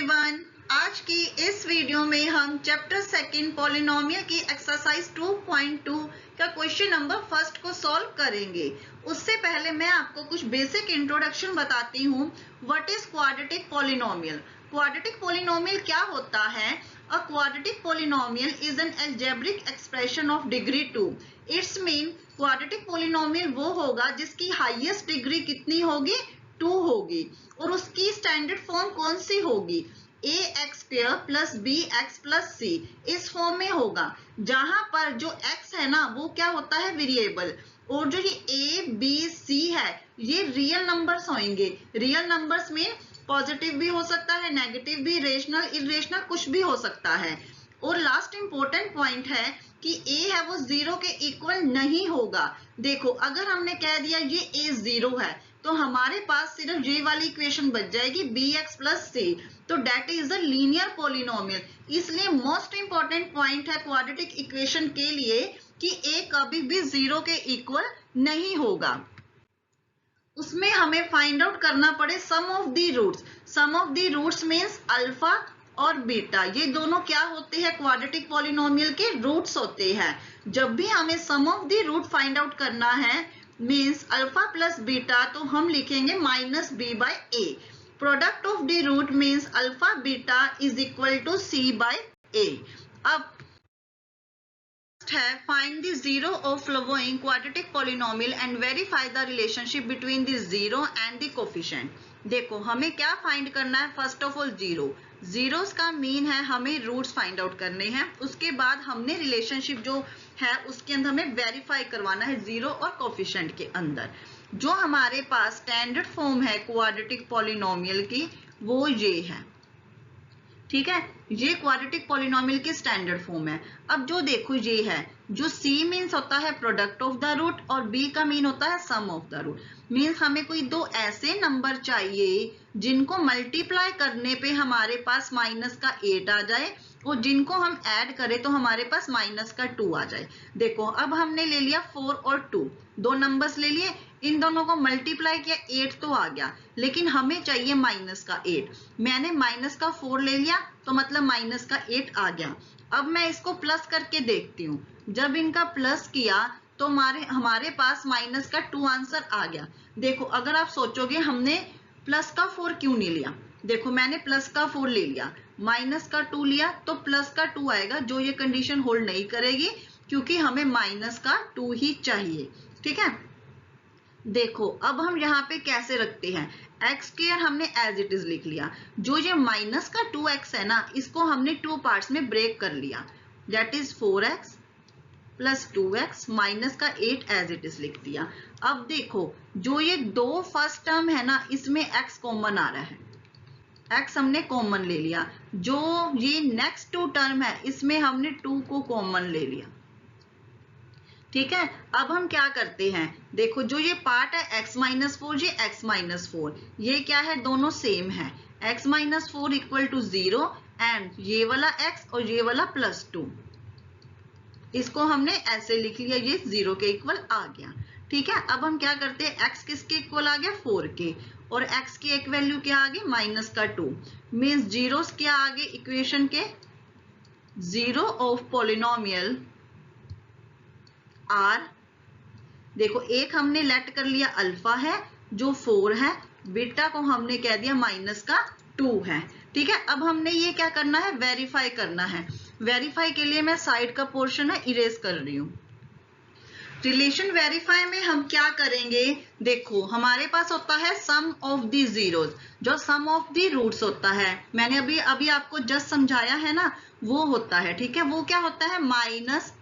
Everyone, आज की इस वीडियो में हम चैप्टर सेकंड पॉलिनोमियल की एक्सरसाइज 2.2 का क्वेश्चन नंबर फर्स्ट को सॉल्व करेंगे। उससे पहले मैं आपको कुछ बेसिक इंट्रोडक्शन बताती हूँ। What is quadratic polynomial? Quadratic polynomial क्या होता है? A quadratic polynomial is an algebraic expression of degree 2। It's mean quadratic polynomial वो होगा जिसकी हाईएस्ट डिग्री कितनी होगी? 2 होगी। और उसकी स्टैंडर्ड फॉर्म कौन सी होगी? ax² plus bx plus c इस फॉर्म में होगा, जहां पर जो x है ना वो क्या होता है? वेरिएबल। और जो ये a b c है ये रियल नंबर्स होंगे। रियल नंबर्स में पॉजिटिव भी हो सकता है, नेगेटिव भी, रेशनल, इरेशनल, कुछ भी हो सकता है। और लास्ट इंपॉर्टेंट पॉइंट है कि a है वो 0 के इक्वल नहीं होगा। देखो, अगर हमने कह दिया ये a 0 है तो हमारे पास सिर्फ ये वाली इक्वेशन बच जाएगी bx प्लस c, तो that is a linear polynomial. इसलिए मोस्ट इंपॉर्टेंट पॉइंट है क्वाड्रेटिक इक्वेशन के लिए कि a कभी भी 0 के इक्वल नहीं होगा। उसमें हमें फाइंड आउट करना पड़े sum of the roots. Sum of the roots means alpha और बीटा, ये दोनों क्या होते हैं? क्वाड्रेटिक पॉलिनोमियल के रूट्स होते हैं। जब भी हमें sum of the root find out करना है मींस अल्फा प्लस बीटा, तो हम लिखेंगे minus b by a. Product of the root means alpha beta is equal to c by a. अब है find the zero of following quadratic polynomial and verify the relationship between the zero and the coefficient। देखो, हमें क्या find करना है? First of all zero. Zeros का mean है, हमें रूट्स फाइंड आउट करने हैं। उसके बाद हमने रिलेशनशिप जो है उसके अंदर हमें वेरीफाई करवाना है जीरो और कोफिशिएंट के अंदर। जो हमारे पास स्टैंडर्ड फॉर्म है क्वाड्रेटिक पॉलिनोमियल की वो ये है, ठीक है। ये क्वाड्रेटिक पॉलिनोमियल की स्टैंडर्ड फॉर्म है। अब जो देखो ये है, जो c मीन्स होता है प्रोडक्ट ऑफ द रूट और b का मीन होता है सम ऑफ द रूट। मीन्स हमें कोई दो ऐसे नंबर चाहिए जिनको मल्टीप्लाई करने पे हमारे पास माइनस का 8 आ जाए और जिनको हम ऐड करें तो हमारे पास माइनस का 2 आ जाए। देखो, अब हमने ले लिया 4 और 2, दो नंबर्स ले लिए, इन दोनों को मल्टीप्लाई किया, 8 तो आ गया, लेकिन हमें चाहिए माइनस का 8। मैंने माइनस का 4 ले लिया तो मतलब माइनस का 8 आ गया। अब मैं इसको प्लस करके देखती हूँ। जब इनका प्लस किया तो हमारे पास माइनस का 2 आंसर आ गया। देखो, अगर आप सोचोगे हमने प्लस का 4 क्यों नहीं लिया, देखो मैंने प्लस का 4 ले लिया, माइनस का 2 लिया तो प्लस का 2 आएगा, जो ये कंडीशन होल्ड नहीं करेगी क्योंकि हमें माइनस का 2 ही चाहिए, ठीक है। देखो, अब हम यहाँ पे कैसे रखते हैं? x² हमने एज इट इज लिख लिया। जो ये माइनस का 2x है ना, इसको हमने 2 पार्ट्स में ब्रेक कर लिया, that is 4x plus 2x minus का 8 एज इट इज लिख दिया। अब देखो, जो ये दो फर्स्ट टर्म है ना, इसमें x कॉमन आ रहा है, x हमने कॉमन ले लिया। जो ये नेक्स्ट 2 टर्म है इसमें हमने 2 को कॉमन ले लिया, ठीक है। अब हम क्या करते हैं? देखो, जो ये पार्ट है x माइनस 4, ये x माइनस 4, ये क्या है? दोनों सेम है। x minus 4 equal to 0 and ये वाला x और ये वाला प्लस 2, इसको हमने ऐसे लिख लिया, ये 0 के इक्वल आ गया, ठीक है। अब हम क्या करते हैं? x किसके इक्वल आ गया? 4 के, और x की एक वैल्यू क्या आ गई? माइनस का 2। मीन्स जीरोस क्या आ गए इक्वेशन के? जीरो ऑफ पॉलिनोमियल आर, देखो एक हमने लेट कर लिया अल्फा है जो 4 है, बीटा को हमने कह दिया माइनस का 2 है, ठीक है। अब हमने ये क्या करना है? वेरीफाई करना है। वेरीफाई के लिए मैं साइड का पोर्शन है इरेज कर रही हूँ। रिलेशन वेरीफाई में हम क्या करेंगे? देखो, हमारे पास होता है सम ऑफ द जीरोस, जो सम ऑफ द रूट्स होता है, मैंने अभी आपको जस्ट समझाया है ना, वो होता है, ठीक है। वो क्या होता है? माइनस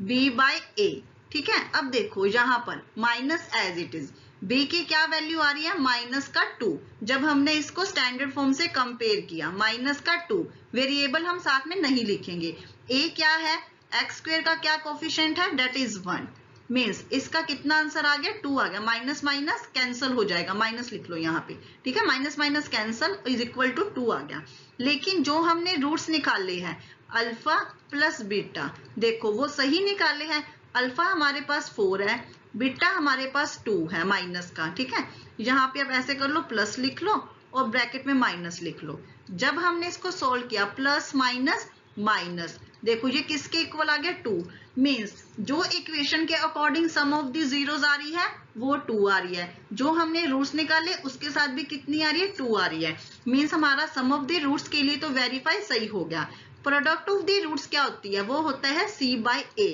b बाय a, ठीक है। अब देखो यहाँ पर minus as it is, b की क्या वैल्यू आ रही है? माइनस का 2। जब हमने इसको स्टैंडर्ड फॉर्म से कंपेयर किया, माइनस का 2, वेरिएबल हम साथ में नहीं लिखेंगे। a क्या है? x² का क्या कोफिशिएंट है? Date is 1। मीन्स इसका कितना आंसर आ गया? 2 आ गया। माइनस माइनस कैंसल हो जाएगा, माइनस लिख लो यहाँ पे, ठीक है। Minus minus cancel is equal to 2 आ गया। लेकिन जो हमने रूट्स निकाले हैं अल्फा प्लस बीटा, देखो वो सही निकाले हैं। अल्फा हमारे पास 4 है, बीटा हमारे पास 2 है माइनस का, ठीक है। यहाँ पे आप ऐसे कर लो, प्लस लिख लो और ब्रैकेट में माइनस लिख लो। जब हमने इसको सोल्व किया प्लस माइनस माइनस, देखो ये किसके इक्वल आ गया 2, मीन्स जो इक्वेशन के according sum of the zeros आ रही है वो 2 आ रही है, जो हमने रूट्स निकाले उसके साथ भी कितनी आ रही है 2 आ रही है, मीन्स हमारा सम ऑफ द रूट्स के लिए तो वेरीफाई सही हो गया। प्रोडक्ट ऑफ द रूट्स क्या होती है, वो होता है c बाई a।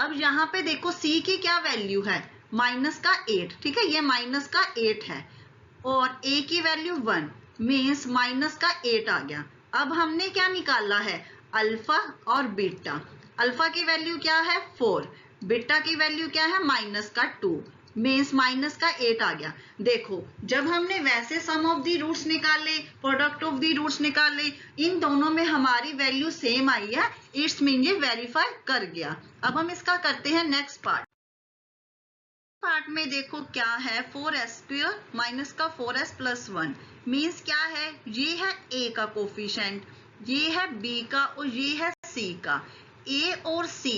अब यहाँ पे देखो c की क्या वैल्यू है, माइनस का 8, ठीक है, ये माइनस का 8 है और a की वैल्यू 1, मीन्स माइनस का 8 आ गया। अब हमने क्या निकाला है, अल्फा और बीटा। अल्फा की वैल्यू क्या है 4, बीटा की वैल्यू क्या है माइनस का 2, मीन्स माइनस का 8 आ गया। देखो जब हमने वैसे सम ऑफ द रूट्स निकाले, प्रोडक्ट ऑफ द रूट्स निकाले, इन दोनों में हमारी वैल्यू सेम आई है, इट्स मीन ये वेरीफाई कर गया। अब हम इसका करते हैं नेक्स्ट पार्ट में। देखो क्या है 4s स्क्वायर माइनस का 4s प्लस 1, मीन्स क्या है, ये है a का कोफिशिएंट, ये है b का और ये है c का। a और c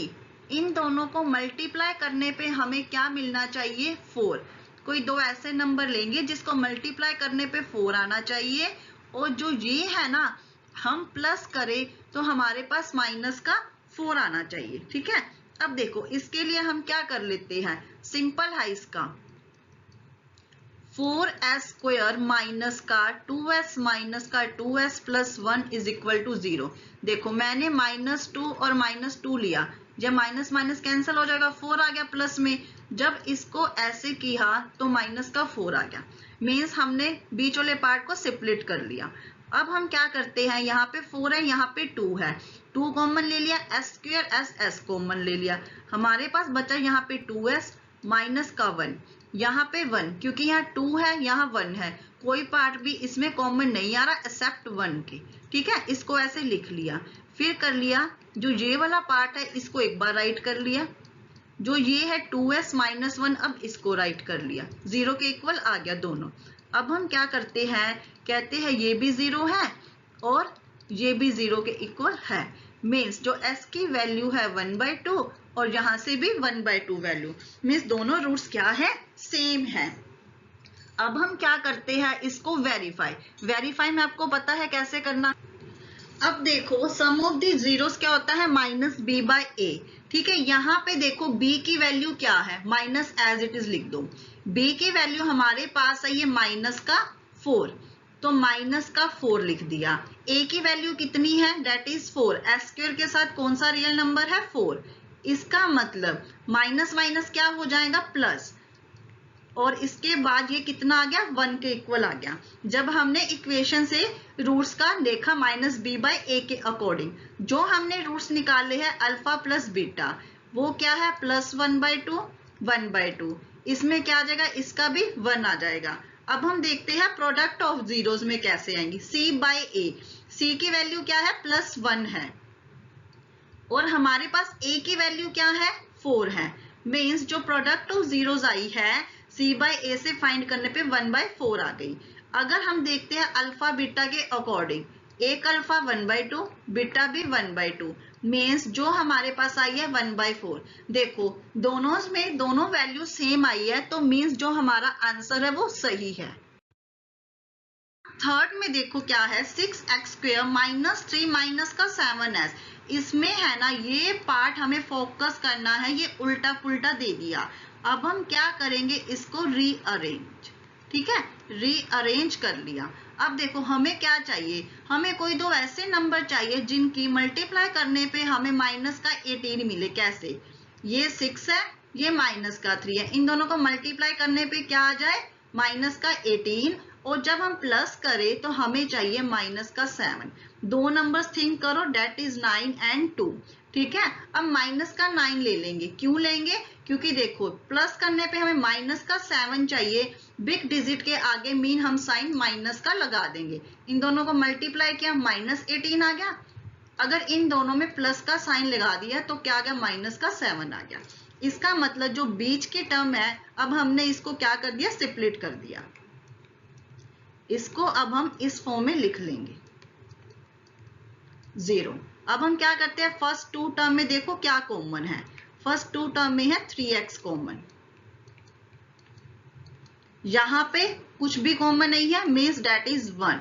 इन दोनों को मल्टीप्लाई करने पे हमें क्या मिलना चाहिए 4। कोई दो ऐसे नंबर लेंगे जिसको मल्टीप्लाई करने पे 4 आना चाहिए, और जो ये है ना हम प्लस करें तो हमारे पास माइनस का 4 आना चाहिए, ठीक है। अब देखो इसके लिए हम क्या कर लेते हैं, सिंपल है इसका 4s स्क्वायर माइनस का 2s माइनस का 2s plus 1 is equal to 0। देखो मैंने -2 और -2 लिया, जब माइनस माइनस कैंसिल हो जाएगा 4 आ गया प्लस में, जब इसको ऐसे किया तो माइनस का 4 आ गया, मीन्स हमने बीच वाले पार्ट को स्प्लिट कर लिया। अब हम क्या करते हैं, यहाँ पे 4 है यहाँ पे 2 है, 2 कॉमन ले लिया, s स्क्वायर s कॉमन ले लिया, हमारे पास बचा यहाँ पे 2s माइनस का 1, यहाँ पे 1, क्योंकि यहाँ 2 है यहाँ 1 है, कोई पार्ट भी इसमें कॉमन नहीं आ रहा एक्सेप्ट 1 के, ठीक है। इसको ऐसे लिख लिया, फिर कर लिया जो ये वाला पार्ट है इसको एक बार राइट कर लिया, जो ये है 2s माइनस 1 अब इसको राइट कर लिया, 0 के इक्वल आ गया दोनों। अब हम क्या करते हैं, कहते हैं ये भी 0 है और ये भी 0 के इक्वल है, मीन्स जो s की वैल्यू है 1/2 और यहाँ से भी 1/2 वैल्यू, मीन्स दोनों रूट्स क्या है सेम है। अब हम क्या करते हैं, इसको वेरीफाई में आपको पता है कैसे करना। अब देखो सम ऑफ द जीरोस क्या होता है -b/a, ठीक है। यहाँ पे देखो b की वैल्यू क्या है, माइनस एज इट इज लिख दो, b की वैल्यू हमारे पास है ये माइनस का 4, तो माइनस का 4 लिख दिया। a की वैल्यू कितनी है, डेट इज 4, s स्क्वायर के साथ कौन सा रियल नंबर है 4, इसका मतलब माइनस माइनस क्या हो जाएगा प्लस, और इसके बाद ये कितना आ गया 1 के इक्वल आ गया। जब हमने इक्वेशन से रूट्स का देखा -b/a के अकॉर्डिंग, जो हमने रूट्स निकाले हैं अल्फा प्लस बीटा, वो क्या है +1/2 1/2, इसमें क्या आ जाएगा, इसका भी 1 आ जाएगा। अब हम देखते हैं प्रोडक्ट ऑफ जीरोस में कैसे आएंगी, c/a, c की वैल्यू क्या है +1 है और हमारे पास a की वैल्यू क्या है 4 है, मीन्स जो प्रोडक्ट ऑफ जीरोस आई है c/a से फाइंड करने पे 1/4 आ गई। अगर हम देखते हैं अल्फा बीटा के अकॉर्डिंग, एक अल्फा 1/2 बीटा भी 1/2, मीन्स जो हमारे पास आई है 1/4। देखो दोनों में दोनों वैल्यू सेम आई है, तो मीन्स जो हमारा आंसर है वो सही है। थर्ड में देखो क्या है 6x स्क्वायर माइनस 3 माइनस का 7s, इसमें है ना ये पार्ट हमें फोकस करना है, ये उल्टा पुल्टा दे दिया। अब हम क्या करेंगे, इसको रीअरेंज, ठीक है, रीअरेंज कर लिया। अब देखो हमें क्या चाहिए, हमें कोई दो ऐसे नंबर चाहिए जिनकी मल्टीप्लाई करने पे हमें माइनस का 18 मिले। कैसे, ये 6 है ये माइनस का 3 है, इन दोनों को मल्टीप्लाई करने पे क्या आ जाए माइनस का 18, और जब हम प्लस करें तो हमें चाहिए माइनस का 7। दो नंबर्स थिंक करो, डेट इज 9 एंड 2, ठीक है। अब माइनस का 9 ले लेंगे, क्यों लेंगे, क्योंकि देखो प्लस करने पे हमें माइनस का 7 चाहिए, बिग डिजिट के आगे मीन हम साइन माइनस का लगा देंगे। इन दोनों को मल्टीप्लाई किया -18 आ गया, अगर इन दोनों में प्लस का साइन लगा दिया तो क्या आ गया माइनस का 7 आ गया। इसका मतलब जो बीच की टर्म है अब हमने इसको क्या कर दिया स्प्लिट कर दिया, इसको अब हम इस फॉर्म में लिख लेंगे 0। अब हम क्या करते हैं, फर्स्ट 2 टर्म में देखो क्या कॉमन है, फर्स्ट 2 टर्म में है 3x कॉमन, यहाँ पे कुछ भी कॉमन नहीं है मीन्स डेट इज 1।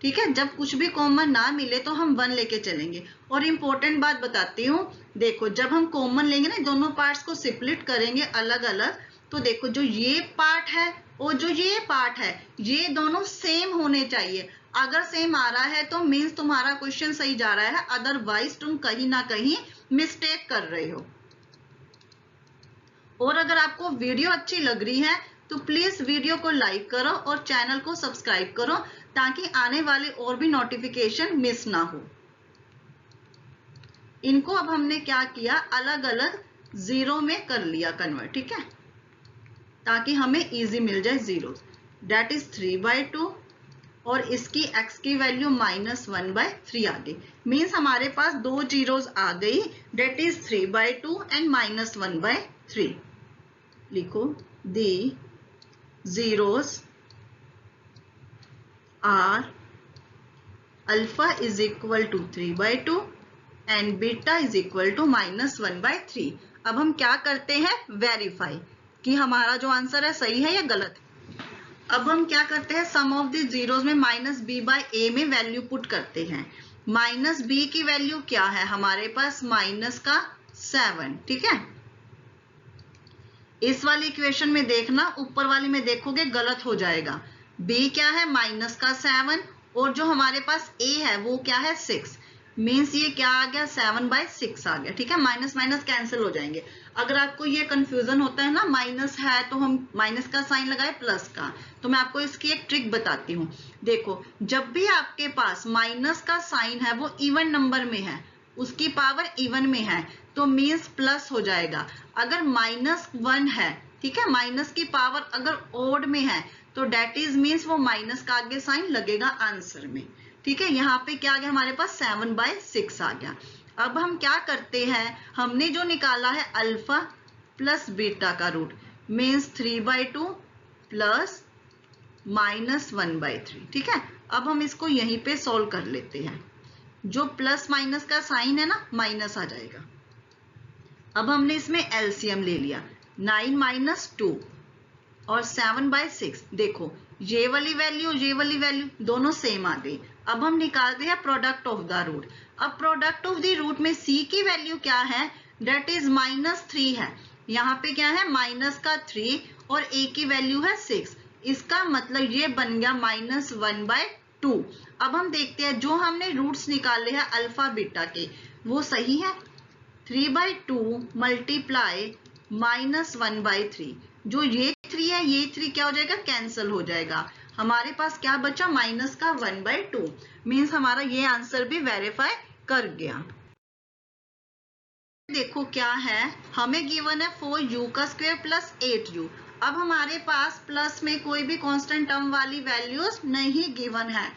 ठीक है, जब कुछ भी कॉमन ना मिले तो हम 1 लेके चलेंगे। और इम्पोर्टेंट बात बताती हूँ, देखो जब हम कॉमन लेंगे ना, दोनों पार्ट्स को स्प्लिट करेंगे अलग अलग, तो देखो जो ये पार्ट है और जो ये पार्ट है ये दोनों सेम होने चाहिए। अगर सेम आ रहा है तो मीन्स तुम्हारा क्वेश्चन सही जा रहा है, अदरवाइज तुम कहीं ना कहीं मिस्टेक कर रहे हो। और अगर आपको वीडियो अच्छी लग रही है तो प्लीज वीडियो को लाइक करो और चैनल को सब्सक्राइब करो ताकि आने वाले और भी नोटिफिकेशन मिस ना हो। इनको अब हमने क्या किया, अलग अलग जीरो में कर लिया कन्वर्ट। ठीक है, ताकि हमें इजी मिल जाए जीरो। डेट इज 3/2 और इसकी x की वैल्यू -1/3 आ गई। मीन्स हमारे पास दो जीरोस आ गई, डेट इज 3/2 एंड -1/3। लिखो दी zeros are alpha is equal to 3/2 and beta is equal to -1/3। अब हम क्या करते हैं, वेरीफाई कि हमारा जो आंसर है सही है या गलत है। अब हम क्या करते हैं, सम ऑफ द जीरोस में -b/a में वैल्यू पुट करते हैं। -b की वैल्यू क्या है हमारे पास, -7। ठीक है, इस वाली इक्वेशन में देखना, ऊपर वाली में देखोगे गलत हो जाएगा। b क्या है, -7 और जो हमारे पास a है वो क्या है, 6। मीन्स ये क्या आ गया, 7/6 आ गया। ठीक है, माइनस माइनस कैंसिल हो जाएंगे। अगर आपको ये कंफ्यूजन होता है ना, माइनस है तो हम माइनस का साइन लगाए प्लस का, तो मैं आपको इसकी एक ट्रिक बताती हूँ। देखो जब भी आपके पास माइनस का साइन है वो इवन नंबर में है, उसकी पावर इवन में है, तो मीन्स प्लस हो जाएगा। अगर -1 है, ठीक है, माइनस की पावर अगर ओड में है तो डेट इज मीन्स वो माइनस का आगे साइन लगेगा आंसर में। ठीक है, यहाँ पे क्या आ गया हमारे पास, 7/6 आ गया। अब हम क्या करते हैं, हमने जो निकाला है अल्फा प्लस बीटा का रूट, मीन्स 3/2 प्लस -1/3। ठीक है, अब हम इसको यहीं पे सोल्व कर लेते हैं। जो प्लस माइनस का साइन है ना, माइनस आ जाएगा। अब हमने इसमें एलसीएम ले लिया, 9 - 2 और 7/6। देखो ये वाली वैल्यू दोनों सेम आ गई। अब हम निकालते हैं प्रोडक्ट ऑफ द रूट। अब प्रोडक्ट ऑफ द रूट में c की वैल्यू क्या है, डेट इज -3 है। यहाँ पे क्या है, -3 और a की वैल्यू है 6। इसका मतलब ये बन गया -1/2। अब हम देखते हैं जो हमने रूट्स निकाले हैं अल्फा बीटा के, वो सही है। 3/2 मल्टीप्लाई -1/3, जो ये 3 है, ये 3 क्या हो जाएगा, कैंसिल हो जाएगा। हमारे पास क्या बचा, माइनस का 1/2। मीन्स हमारा ये आंसर भी वेरीफाई कर गया। देखो क्या है, हमें गिवन है 4u का स्क्वायर प्लस 8u। अब हमारे पास प्लस में कोई भी कांस्टेंट टर्म वाली वैल्यूज नहीं गिवन है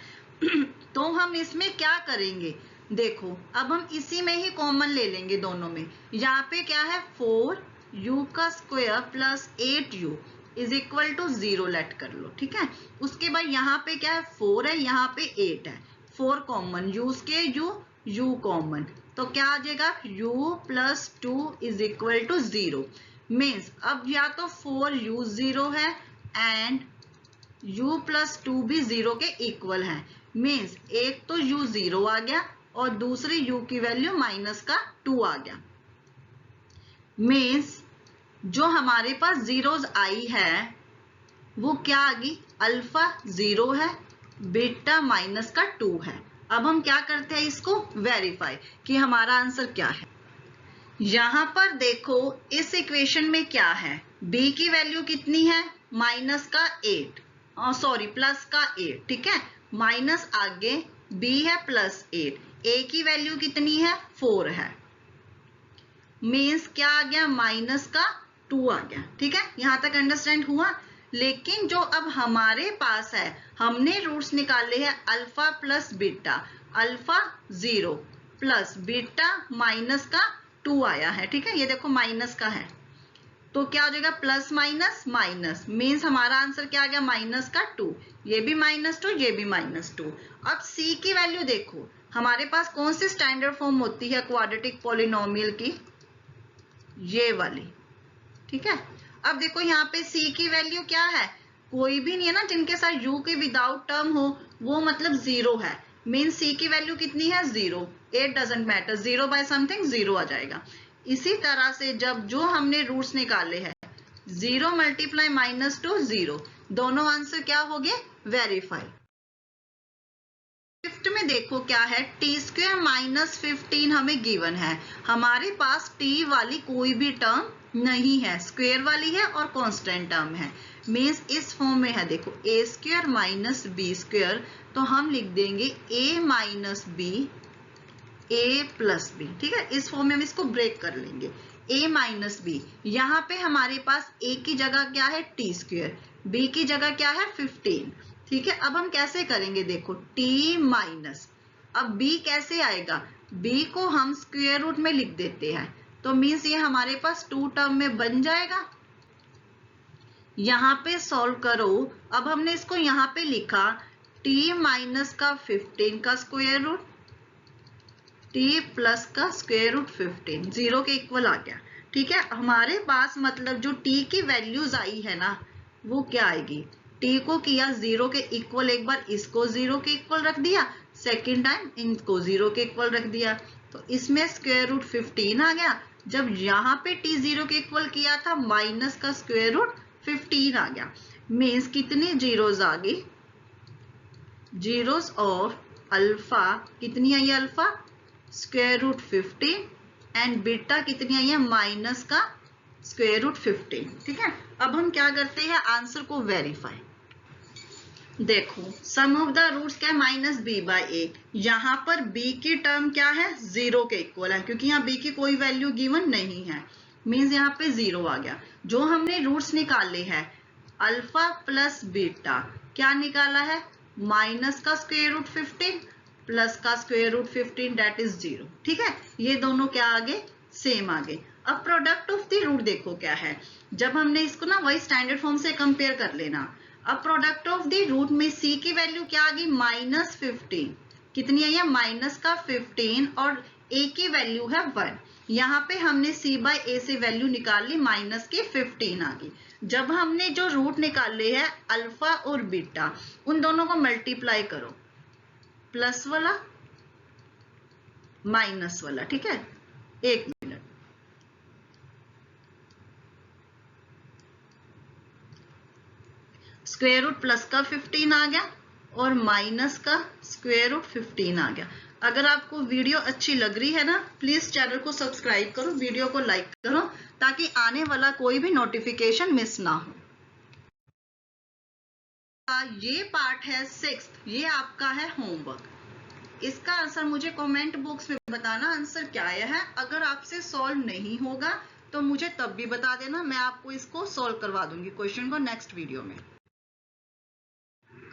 तो हम इसमें क्या करेंगे, देखो अब हम इसी में ही कॉमन ले लेंगे दोनों में। यहाँ पे क्या है, 4u का square plus 8u is equal to 0 let कर लो। ठीक है, उसके बाद यहाँ पे क्या है, 4 है, यहाँ पे 8 है, 4 कॉमन, u के u कॉमन, तो क्या आ जाएगा, u plus 2 is equal to 0। Means अब या तो 4u 0 है एंड u प्लस 2 भी 0 के इक्वल है। मीन्स एक तो u 0 आ गया और दूसरी u की वैल्यू -2 आ गया। मीन्स जो हमारे पास जीरोस आई है वो क्या आ गई, अल्फा 0 है, बीटा -2 है। अब हम क्या करते हैं, इसको वेरीफाई कि हमारा आंसर क्या है। यहां पर देखो इस इक्वेशन में क्या है, b की वैल्यू कितनी है, -8, प्लस का 8। ठीक है, माइनस आगे b है +8, a की वैल्यू कितनी है, 4 है। मीन्स क्या आ गया, -2 आ गया। ठीक है, यहां तक अंडरस्टैंड हुआ। लेकिन जो अब हमारे पास है, हमने रूट्स निकाले हैं alpha plus beta, alpha 0 plus beta -2 आया है। ठीक है, ये देखो माइनस का है, तो क्या हो जाएगा, प्लस माइनस माइनस, मीन्स हमारा आंसर क्या आ गया, -2। ये भी -2, ये भी -2। अब c की वैल्यू देखो, हमारे पास कौन सी स्टैंडर्ड फॉर्म होती है क्वाड्रेटिक पॉलिनोमियल की, ये वाली। ठीक है, अब देखो यहाँ पे c की वैल्यू क्या है, कोई भी नहीं है ना जिनके साथ u के विदाउट टर्म हो, वो मतलब 0 है। मीन c की वैल्यू कितनी है 0, it doesn't matter, 0 by something 0 आ जाएगा। इसी तरह से जब जो हमने रूट्स निकाले हैं 0 मल्टीप्लाई -2 0, दोनों आंसर क्या हो गए वेरीफाई। फिफ्थ में देखो क्या है, t² -15 हमें गिवन है। हमारे पास t वाली कोई भी टर्म नहीं है, स्क्वायर वाली है और कांस्टेंट टर्म है। मीन्स इस फॉर्म में है, देखो a² - b², तो हम लिख देंगे a - b a + b। ठीक है, इस फॉर्म में हम इसको ब्रेक कर लेंगे। a - b, यहाँ पे हमारे पास a की जगह क्या है t², b की जगह क्या है 15। ठीक है, अब हम कैसे करेंगे, देखो t माइनस, अब b कैसे आएगा, b को हम स्क्वायर रूट में लिख देते हैं, तो मीन्स ये हमारे पास 2 टर्म में बन जाएगा। यहाँ पे सॉल्व करो, अब हमने इसको यहाँ पे लिखा t माइनस का 15 का स्क्वायर रूट, t प्लस का स्क्वायर रूट 15, 0 के इक्वल आ गया। ठीक है, हमारे पास मतलब जो t की वैल्यूज आई है ना, वो क्या आएगी, t को किया 0 के इक्वल, एक बार इसको 0 के इक्वल रख दिया, सेकेंड टाइम इनको 0 के इक्वल रख दिया, तो इसमें स्क्वायर रूट 15 आ गया। जब यहाँ पे t 0 के इक्वल किया था, माइनस का स्क्वायर रूट 15 आ गया। मीन्स कितनी जीरोज आ गई, जीरोज ऑफ अल्फा कितनी आई, alpha square root 15 and beta कितनी आई है, माइनस का स्क्वायर रूट 15। ठीक है, अब हम क्या करते हैं, आंसर को वेरीफाई। देखो सम ऑफ द रूट्स क्या है -b/a, यहाँ पर b की टर्म क्या है 0 के इक्वल है, क्योंकि यहाँ b की कोई वैल्यू गिवन नहीं है, मीन्स यहाँ पे 0 आ गया। जो हमने रूट्स निकाले हैं अल्फा प्लस बीटा, क्या निकाला है, माइनस का स्क्वायर रूट 15 प्लस का स्क्वायर रूट 15 डेट इज 0। ठीक है, ये दोनों क्या आगे सेम आगे। अब प्रोडक्ट ऑफ द रूट देखो क्या है, जब हमने इसको ना वही स्टैंडर्ड फॉर्म से कंपेयर कर लेना। अब प्रोडक्ट ऑफ द रूट में c की वैल्यू क्या आ गई -15, कितनी आई है माइनस का 15, और a की वैल्यू है 1। यहाँ पे हमने c/a से वैल्यू निकाल ली, माइनस की 15 आ गई। जब हमने जो रूट निकाले हैं अल्फा और बीटा, उन दोनों को मल्टीप्लाई करो, प्लस वाला माइनस वाला। ठीक है, एक मिनट, स्क्वायर रूट प्लस का 15 आ गया और माइनस का स्क्वायर रूट 15 आ गया। अगर आपको वीडियो अच्छी लग रही है ना, प्लीज चैनल को सब्सक्राइब करो, वीडियो को लाइक करो, ताकि आने वाला कोई भी नोटिफिकेशन मिस ना हो। ये पार्ट है 6th, ये आपका है होमवर्क। इसका आंसर मुझे कमेंट बॉक्स में बताना आंसर क्या आया है। अगर आपसे सॉल्व नहीं होगा तो मुझे तब भी बता देना, मैं आपको इसको सॉल्व करवा दूंगी क्वेश्चन को नेक्स्ट वीडियो में।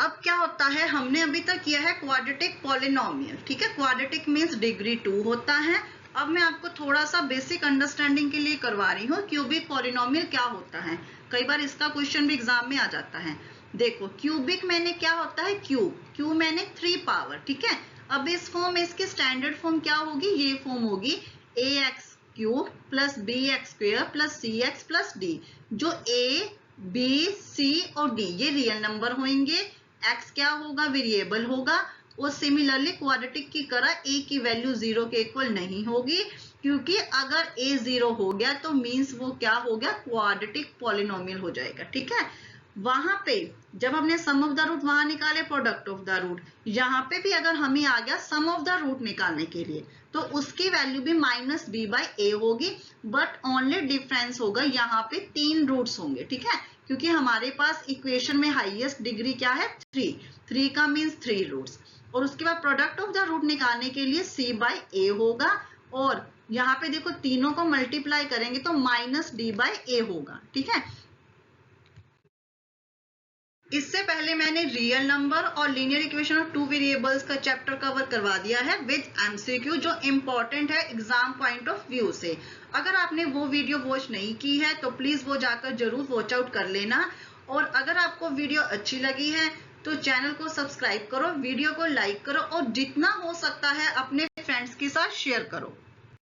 अब क्या होता है, हमने अभी तक किया है क्वाड्रेटिक पॉलिनोमियल। ठीक है, क्वाड्रेटिक मींस डिग्री 2 होता है। अब मैं आपको थोड़ा सा बेसिक अंडरस्टैंडिंग के लिए करवा रही हूँ क्यूबिक पॉलिनोमियल क्या होता है। कई बार इसका क्वेश्चन भी एग्जाम में आ जाता है। देखो क्यूबिक मैंने क्या होता है, क्यूब मैंने 3 पावर। ठीक है, अब इस फॉर्म में इसकी स्टैंडर्ड फॉर्म क्या होगी, ये फॉर्म होगी ax³ + bx² + cx + d। जो a b c और d ये रियल नंबर होंगे, x क्या होगा, वेरिएबल होगा। और सिमिलरली क्वाड्रेटिक की तरह a की वैल्यू 0 के इक्वल नहीं होगी, क्योंकि अगर a 0 हो गया तो मीन्स वो क्या हो गया, क्वाड्रेटिक पॉलिनोमियल हो जाएगा। ठीक है, वहां पे जब हमने सम ऑफ द रूट वहां निकाले प्रोडक्ट ऑफ द रूट, यहाँ पे भी अगर हमें आ गया सम ऑफ द रूट निकालने के लिए, तो उसकी वैल्यू भी -b/a होगी। बट ओनली डिफरेंस होगा, यहाँ पे 3 रूट्स होंगे। ठीक है, क्योंकि हमारे पास इक्वेशन में हाईएस्ट डिग्री क्या है 3 का मीन्स 3 रूट्स। और उसके बाद प्रोडक्ट ऑफ द रूट निकालने के लिए c/a होगा, और यहाँ पे देखो तीनों को मल्टीप्लाई करेंगे तो -d/a होगा। ठीक है, इससे पहले मैंने रियल नंबर और लीनियर इक्वेशन ऑफ 2 वेरिएबल्स का चैप्टर कवर करवा दिया है विद एमसीक्यू, जो इम्पोर्टेंट है एग्जाम पॉइंट ऑफ व्यू से। अगर आपने वो वीडियो वॉच नहीं की है तो प्लीज वो जाकर जरूर वॉच आउट कर लेना। और अगर आपको वीडियो अच्छी लगी है तो चैनल को सब्सक्राइब करो, वीडियो को लाइक करो, और जितना हो सकता है अपने फ्रेंड्स के साथ शेयर करो।